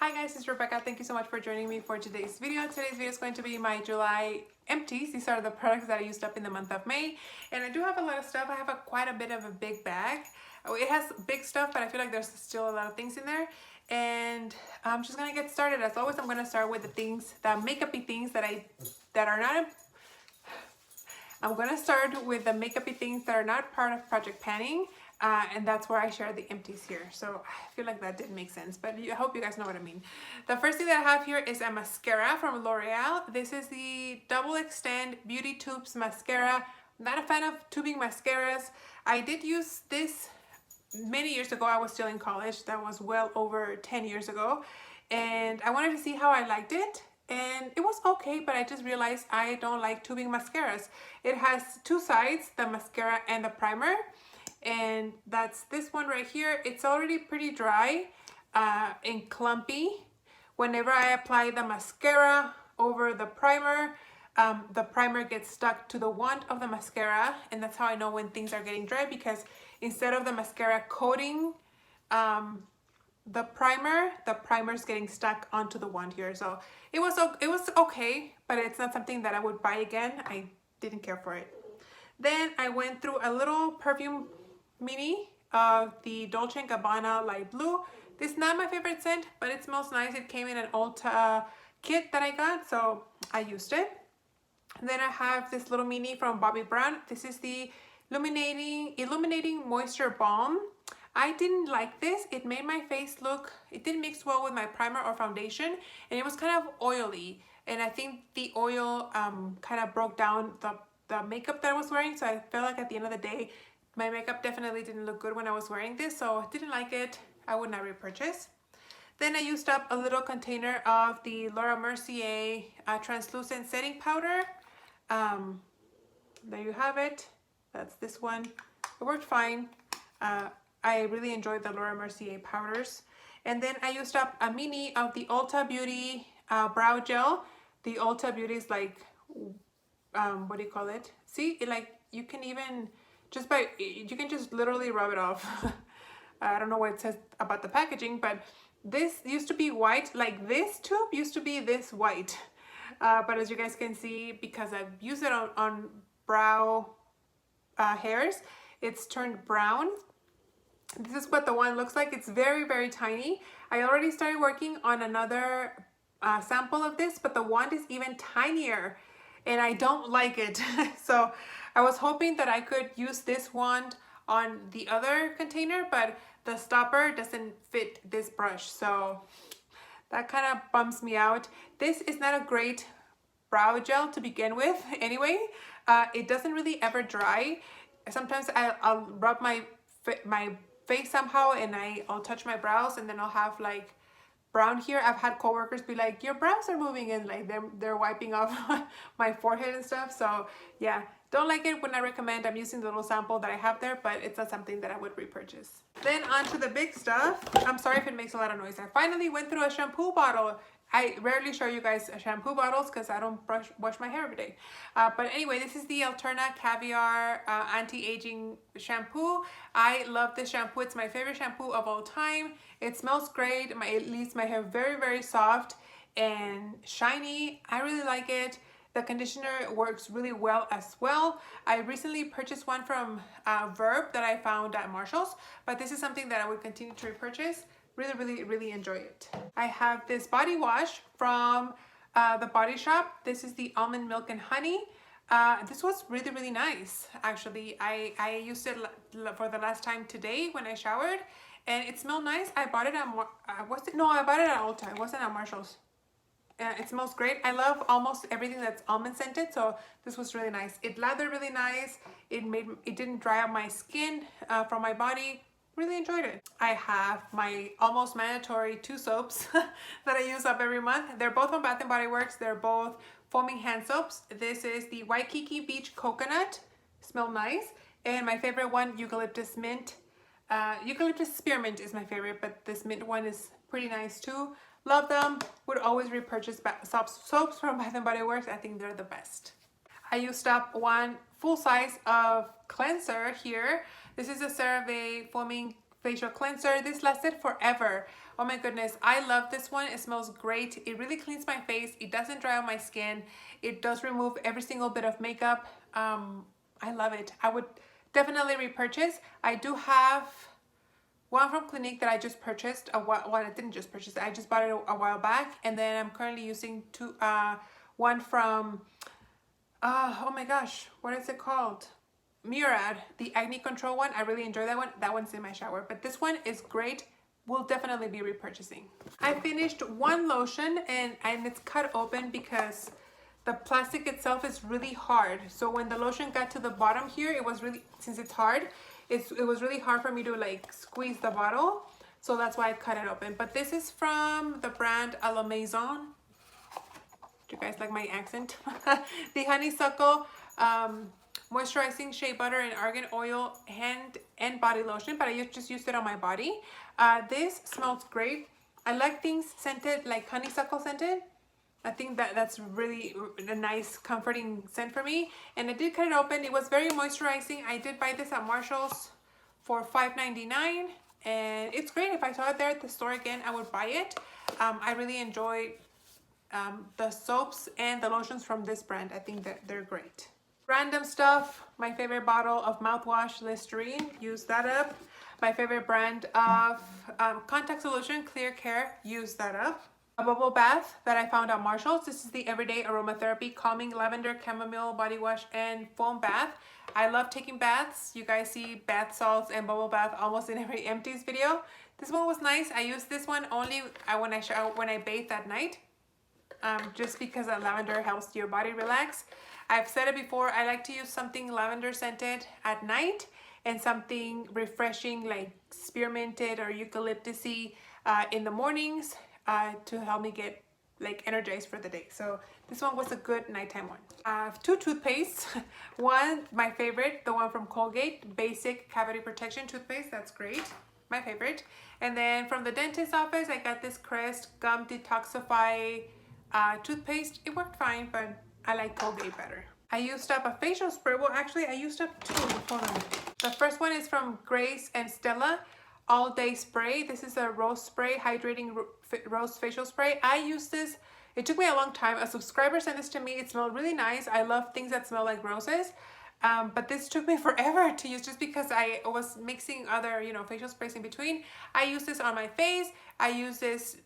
Hi guys, it's Rebecca. Thank you so much for joining me for today's video. Today's video is going to be my July empties. These are the products that I used up in the month of May. And I do have a lot of stuff. I have quite a bit of a big bag. It has big stuff, but I feel like there's still a lot of things in there. And I'm just gonna get started. As always, I'm gonna start with the things, the makeup-y things that are not. I'm gonna start with the makeup-y things that are not part of Project Panning. And that's where I share the empties here. So I feel like that didn't make sense, but I hope you guys know what I mean. The first thing that I have here is a mascara from L'Oreal. This is the Double Extend Beauty Tubes Mascara. I'm not a fan of tubing mascaras. I did use this many years ago. I was still in college. That was well over 10 years ago. And I wanted to see how I liked it. And it was okay, but I just realized I don't like tubing mascaras. It has two sides, the mascara and the primer. And that's this one right here. It's already pretty dry and clumpy. Whenever I apply the mascara over the primer gets stuck to the wand of the mascara, and that's how I know when things are getting dry, because instead of the mascara coating the primer's getting stuck onto the wand here. So it was okay, but it's not something that I would buy again. I didn't care for it. Then I went through a little perfume mini of the Dolce & Gabbana Light Blue. This is not my favorite scent, but it smells nice. It came in an Ulta kit that I got, so I used it. And then I have this little mini from Bobbi Brown. This is the Illuminating Moisture Balm. I didn't like this. It made my face look, it didn't mix well with my primer or foundation, and it was kind of oily. And I think the oil kind of broke down the makeup that I was wearing, so I felt like at the end of the day, my makeup definitely didn't look good when I was wearing this, so I didn't like it. I would not repurchase. Then I used up a little container of the Laura Mercier translucent setting powder. There you have it. That's this one. It worked fine. I really enjoyed the Laura Mercier powders. And then I used up a mini of the Ulta Beauty brow gel. The Ulta Beauty is like, what do you call it? See, you can even you can just literally rub it off. I don't know what it says about the packaging, but this used to be white. Like this tube used to be this white. But as you guys can see, because I've used it on brow hairs, it's turned brown. This is what the one looks like. It's very, very tiny. I already started working on another sample of this, but the wand is even tinier and I don't like it. So I was hoping that I could use this wand on the other container, but the stopper doesn't fit this brush. So that kind of bums me out. This is not a great brow gel to begin with anyway. It doesn't really ever dry. Sometimes I'll rub my face somehow and I'll touch my brows and then I'll have like brown here. I've had coworkers be like, your brows are moving, and like they're wiping off my forehead and stuff. So yeah, don't like it. When I recommend, I'm using the little sample that I have there, but it's not something that I would repurchase. Then on to the big stuff. I'm sorry if it makes a lot of noise. I finally went through a shampoo bottle. I rarely show you guys shampoo bottles because I don't wash my hair every day. But anyway, this is the Alterna Caviar Anti-Aging Shampoo. I love this shampoo. It's my favorite shampoo of all time. It smells great. It leaves my hair very, very soft and shiny. I really like it. The conditioner works really well as well. I recently purchased one from Verb that I found at Marshall's, but this is something that I would continue to repurchase. Really, really, really enjoy it. I have this body wash from the Body Shop. This is the Almond Milk and Honey. This was really, really nice. Actually, I used it for the last time today when I showered, and it smelled nice. I bought it at I bought it at Ulta. It wasn't at Marshall's. It smells great. I love almost everything that's almond scented, so this was really nice. It lathered really nice. It didn't dry out my skin from my body. Really enjoyed it. I have my almost mandatory 2 soaps that I use up every month. They're both from Bath & Body Works. They're both foaming hand soaps. This is the Waikiki Beach Coconut. Smell nice. And my favorite one, Eucalyptus Mint. Eucalyptus Spearmint is my favorite, but this mint one is pretty nice too. Love them. Would always repurchase soaps from Bath & Body Works. I think they're the best. I used up one full size of cleanser here. This is a CeraVe foaming facial cleanser. This lasted forever. Oh my goodness, I love this one. It smells great. It really cleans my face. It doesn't dry out my skin. It does remove every single bit of makeup. I love it. I would definitely repurchase. I do have one from Clinique that I just purchased a while. Well, I didn't just purchase it. I just bought it a while back, and then I'm currently using one from oh my gosh, what is it called? Murad, the acne control one. I really enjoy that one. That one's in my shower, but this one is great. Will definitely be repurchasing. I finished one lotion and it's cut open because the plastic itself is really hard. So when the lotion got to the bottom here, it was really, since it's hard, it was really hard for me to like squeeze the bottle. So that's why I cut it open. But this is from the brand A La Maison. Do you guys like my accent? The honeysuckle moisturizing shea butter and argan oil hand and body lotion, but I just used it on my body. This smells great. I like things scented, like honeysuckle scented. I think that's really a nice comforting scent for me. And I did cut it open. It was very moisturizing. I did buy this at Marshall's for $5.99, and it's great. If I saw it there at the store again, I would buy it. I really enjoy the soaps and the lotions from this brand. I think that they're great. Random stuff. My favorite bottle of mouthwash, Listerine. Use that up. My favorite brand of contact solution, Clear Care. Use that up. A bubble bath that I found at Marshall's. This is the Everyday Aromatherapy Calming Lavender Chamomile Body Wash and Foam Bath. I love taking baths. You guys see bath salts and bubble bath almost in every Empties video. This one was nice. I used this one only when I bathed at night. Just because lavender helps your body relax. I've said it before, I like to use something lavender scented at night and something refreshing like spearminted or eucalyptusy in the mornings to help me get like energized for the day. So this one was a good nighttime one. I have two toothpastes. One, my favorite, the one from Colgate, Basic Cavity Protection toothpaste. That's great. My favorite. And then from the dentist office, I got this Crest Gum Detoxify toothpaste. It worked fine, but I like Colgate better. I used up a facial spray. Well, actually, I used up two. Hold on. The first one is from Grace and Stella All Day Spray. This is a rose spray, hydrating rose facial spray. I used this. It took me a long time. A subscriber sent this to me. It smelled really nice. I love things that smell like roses. But this took me forever to use just because I was mixing other, facial sprays in between. I use this on my face. I use this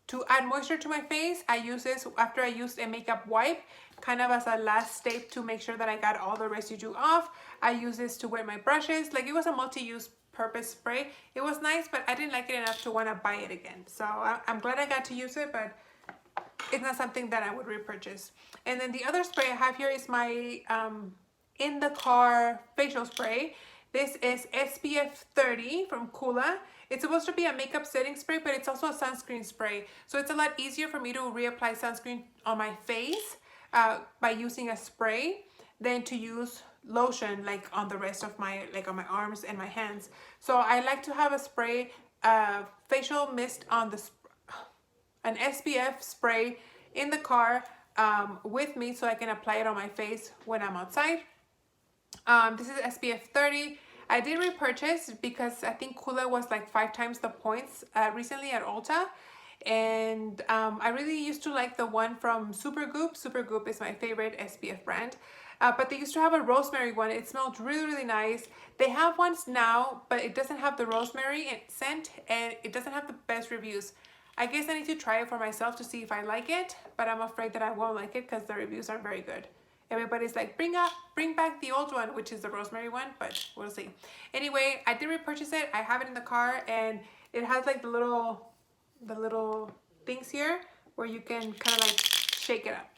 to add moisture to my face. I use this after I used a makeup wipe, kind of as a last step to make sure that I got all the residue off. I use this to wet my brushes. Like, it was a multi-use purpose spray. It was nice, but I didn't like it enough to want to buy it again. So I'm glad I got to use it, but it's not something that I would repurchase. And then the other spray I have here is my in the car facial spray. This is SPF 30 from Kula. It's supposed to be a makeup setting spray, but it's also a sunscreen spray. So it's a lot easier for me to reapply sunscreen on my face by using a spray than to use lotion like on the rest of my, like on my arms and my hands. So I like to have a spray, facial mist on the, an SPF spray in the car with me so I can apply it on my face when I'm outside. This is SPF 30. I did repurchase because I think Kula was like 5 times the points recently at Ulta. And I really used to like the one from Supergoop. Supergoop is my favorite SPF brand. But they used to have a rosemary one. It smelled really, really nice. They have ones now, but it doesn't have the rosemary scent and it doesn't have the best reviews. I guess I need to try it for myself to see if I like it, but I'm afraid that I won't like it because the reviews aren't very good. Everybody's like, bring back the old one, which is the rosemary one, but we'll see. Anyway, I did repurchase it. I have it in the car, and it has like the little things here where you can kind of like shake it up.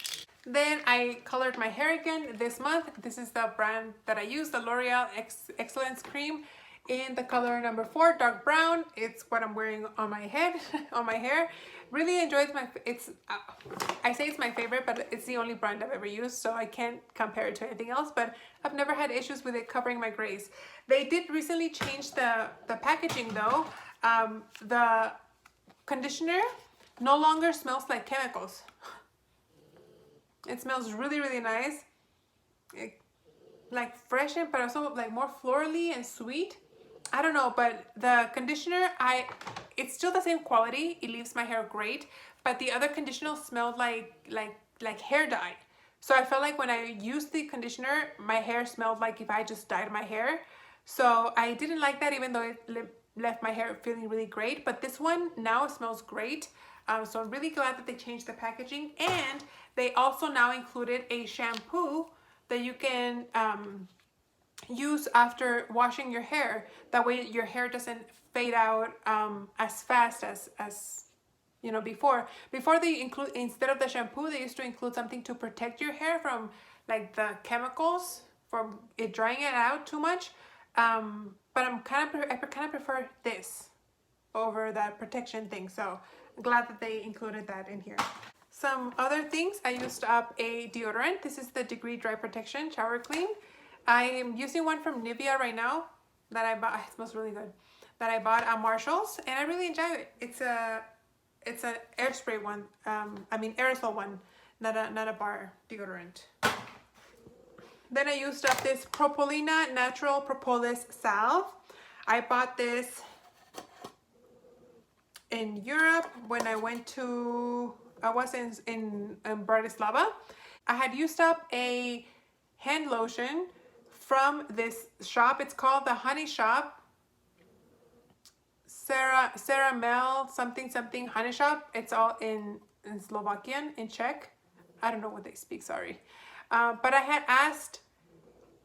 Then I colored my hair again this month. This is the brand that I use, the L'Oreal Excellence Cream in the color number 4, dark brown. It's what I'm wearing on my head, on my hair. Really enjoyed I say it's my favorite, but it's the only brand I've ever used, so I can't compare it to anything else, but I've never had issues with it covering my grays. They did recently change the packaging though. The conditioner no longer smells like chemicals. It smells really, really nice. Like fresh, but also like more florally and sweet. I don't know, but the conditioner, it's still the same quality. It leaves my hair great, but the other conditioner smelled like hair dye. So I felt like when I used the conditioner, my hair smelled like if I just dyed my hair. So I didn't like that, even though it left my hair feeling really great. But this one now smells great. So I'm really glad that they changed the packaging, and they also now included a shampoo that you can use after washing your hair. That way your hair doesn't fade out as fast as you know, before they include, instead of the shampoo, they used to include something to protect your hair from like the chemicals, from it drying it out too much. But I kind of prefer this over that protection thing, so I'm glad that they included that in here. Some other things, I used up a deodorant. This is the Degree Dry Protection Shower Clean. I am using one from Nivea right now that I bought. It smells really good. That I bought at Marshall's, and I really enjoy it. It's an air spray one. I mean aerosol one, not a bar deodorant. Then I used up this Propolina Natural Propolis Salve. I bought this in Europe when I went to, I was in Bratislava. I had used up a hand lotion from this shop. It's called the Honey Shop. Sarah Mel something Honey Shop. It's all in Slovakian, in Czech. I don't know what they speak, sorry. But I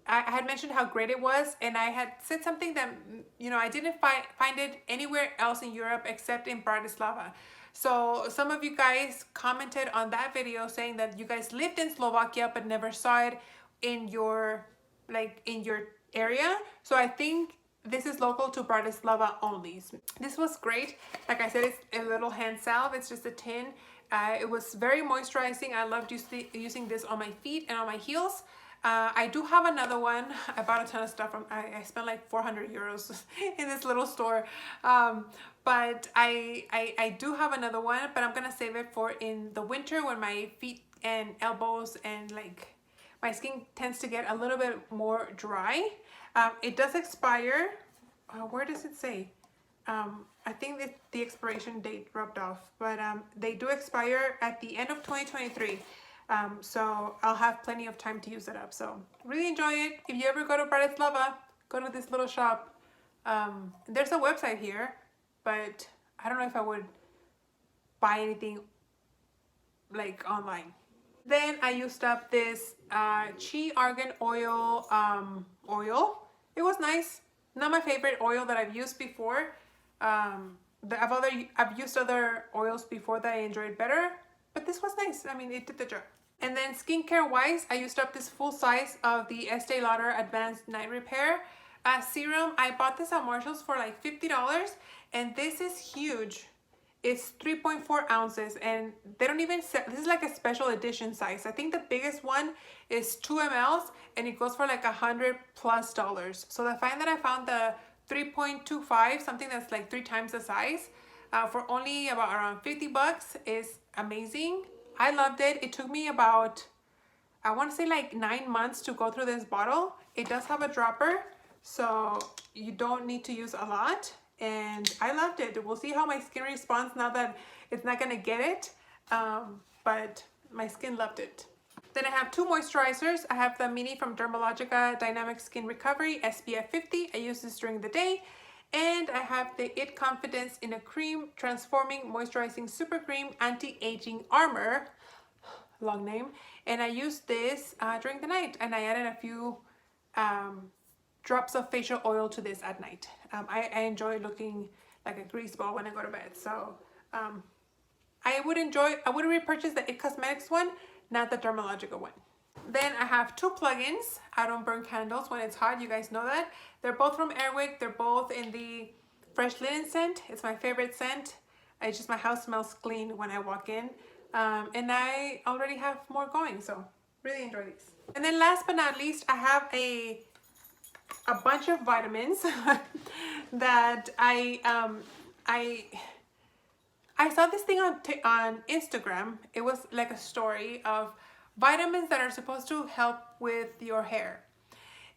had mentioned how great it was, and I had said something that, you know, I didn't find it anywhere else in Europe except in Bratislava. So some of you guys commented on that video saying that you guys lived in Slovakia but never saw it in your area. So I think this is local to Bratislava only. This was great. Like I said, it's a little hand salve. It's just a tin. It was very moisturizing. I loved using this on my feet and on my heels. I do have another one. I bought a ton of stuff from, I spent like 400 euros in this little store. But I do have another one, but I'm gonna save it for in the winter when my feet and elbows and like my skin tends to get a little bit more dry. It does expire. Where does it say? I think that the expiration date rubbed off, but they do expire at the end of 2023. So I'll have plenty of time to use it up. So really enjoy it. If you ever go to Bratislava, go to this little shop. There's a website here, but I don't know if I would buy anything like online. Then I used up this Chi Argan oil. It was nice. Not my favorite oil that I've used before. I've used other oils before that I enjoyed better, but this was nice. I mean, it did the job. And then skincare wise, I used up this full size of the Estee Lauder Advanced Night Repair serum. I bought this at Marshall's for like $50, and this is huge. It's 3.4 ounces, and they don't even sell, this is like a special edition size. I think the biggest one is 2 mls, and it goes for like $100+. So the fact that I found the 3.25, something that's like 3 times the size, for only about around $50 is amazing. I loved it. It took me about, I want to say like 9 months to go through this bottle. It does have a dropper, so you don't need to use a lot. And I loved it. We'll see how my skin responds now that it's not gonna get it, but my skin loved it. Then I have 2 moisturizers. I have the mini from Dermalogica Dynamic Skin Recovery SPF 50. I use this during the day. And I have the It Confidence in a Cream Transforming Moisturizing Super Cream Anti-Aging Armor, long name. And I use this during the night, and I added a few drops of facial oil to this at night. I enjoy looking like a grease ball when I go to bed. So I would repurchase the It Cosmetics one, not the Dermalogica one. Then I have 2 plugins. I don't burn candles when it's hot. You guys know that. They're both from Airwick. They're both in the Fresh Linen scent. It's my favorite scent. It's just my house smells clean when I walk in. And I already have more going, so really enjoy these. And then last but not least, I have a bunch of vitamins that I saw this thing on Instagram. It was like a story of vitamins that are supposed to help with your hair.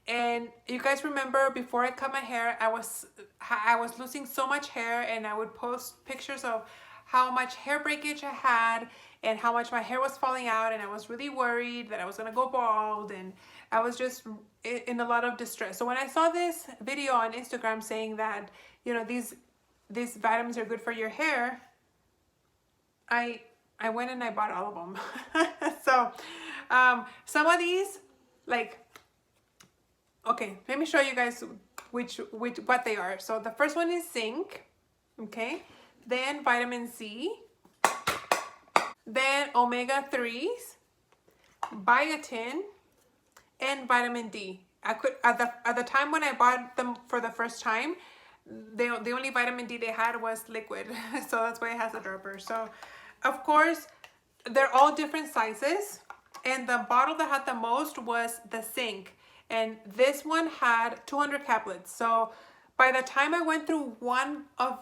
And you guys remember before I cut my hair, I was losing so much hair, and I would post pictures of how much hair breakage I had and how much my hair was falling out, and I was really worried that I was gonna go bald, and I was just in a lot of distress. So when I saw this video on Instagram saying that, you know, these vitamins are good for your hair, I went and I bought all of them. So some of these, like, okay, let me show you guys what they are. So the first one is zinc, okay, then vitamin C, then omega 3s, biotin, and vitamin D. I could at the time when I bought them for the first time, the only vitamin D they had was liquid, so that's why it has a dropper. So of course they're all different sizes, and the bottle that had the most was the zinc, and this one had 200 caplets. So by the time I went through one of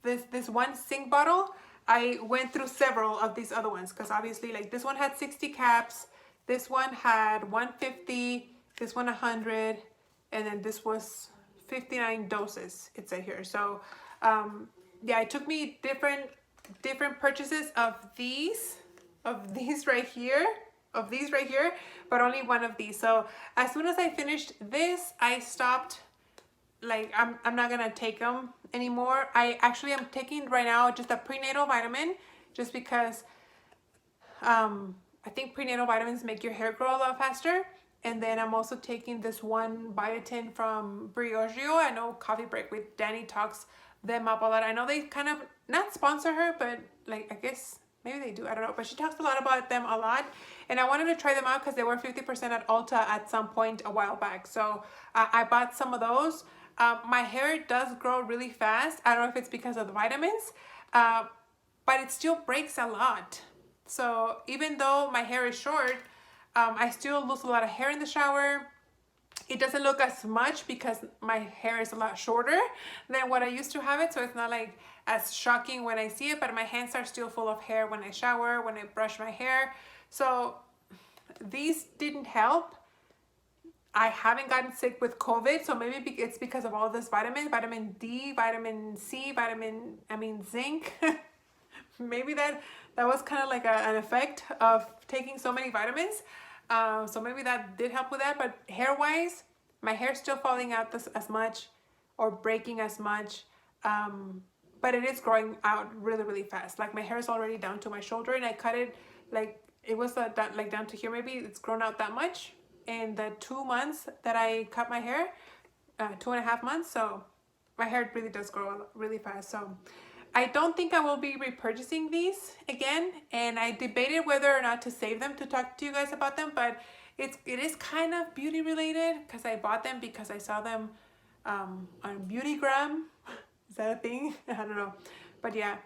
this one zinc bottle, I went through several of these other ones, because obviously, like, this one had 60 caps, this one had 150, this one 100, and then this was 59 doses, it said here. So yeah, it took me different purchases of these right here, but only one of these. So as soon as I finished this, I stopped. Like, I'm not gonna take them anymore. I actually am taking right now just a prenatal vitamin, just because I think prenatal vitamins make your hair grow a lot faster. And then I'm also taking this one biotin from Briogeo. I know Coffee Break with Danny talks them up a lot. I know they kind of not sponsor her, but like, I guess maybe they do, I don't know, but she talks a lot about them a lot, and I wanted to try them out because they were 50% at Ulta at some point a while back. So I bought some of those. My hair does grow really fast. I don't know if it's because of the vitamins, but it still breaks a lot. So even though my hair is short, I still lose a lot of hair in the shower. It doesn't look as much because my hair is a lot shorter than what I used to have it, so it's not like as shocking when I see it, but my hands are still full of hair when I shower, when I brush my hair. So these didn't help. I haven't gotten sick with COVID, so maybe it's because of all this vitamin D, vitamin C, zinc. Maybe that was kind of like an effect of taking so many vitamins. So maybe that did help with that. But hair-wise, my hair's still falling out as much or breaking as much. But it is growing out really, really fast. Like, my hair is already down to my shoulder, and I cut it, like, it was like down to here. Maybe it's grown out that much in the 2 months that I cut my hair, 2.5 months. So my hair really does grow really fast. So I don't think I will be repurchasing these again, and I debated whether or not to save them to talk to you guys about them, but it is kind of beauty related, because I bought them because I saw them on Beautygram. Is that a thing? I don't know. But yeah,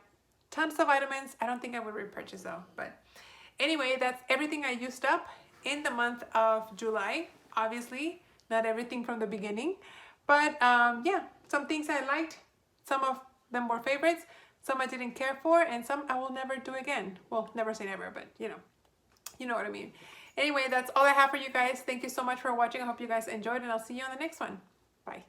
tons of vitamins. I don't think I would repurchase though. But anyway, that's everything I used up in the month of July. Obviously, not everything from the beginning, but yeah, some things I liked, some of them were favorites, some I didn't care for, and some I will never do again. Well, never say never, but you know what I mean. Anyway, that's all I have for you guys. Thank you so much for watching. I hope you guys enjoyed, and I'll see you on the next one. Bye.